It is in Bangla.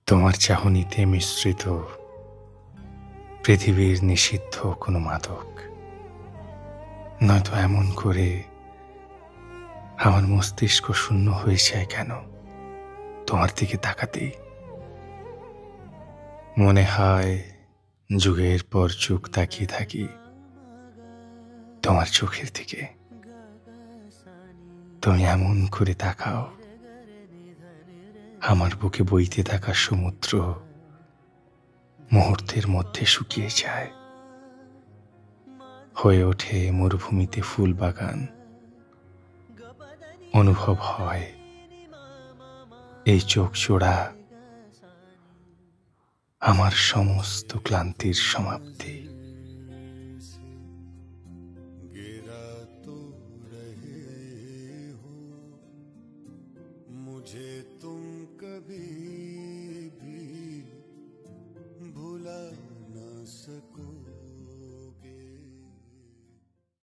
তোমার চাহনিতে মিশ্রিত পৃথিবীর নিষিদ্ধ কোনো মাদক, নয়তো এমন করে আমার মস্তিষ্ক শূন্য হয়ে যায় কেন তোমার দিকে তাকাতেই। মনে হয় যুগের পর যুগ তাকিয়ে থাকি তোমার চোখের দিকে। তুমি এমন করে তাকাও, আমার বুকে বইতে থাকা সমুদ্র মুহূর্তের মধ্যে শুকিয়ে যায়, হয়ে ওঠে মরুভূমিতে ফুল বাগান। অনুভব হয় এই চোখ জোড়া আমার সমস্ত ক্লান্তির সমাপ্তি।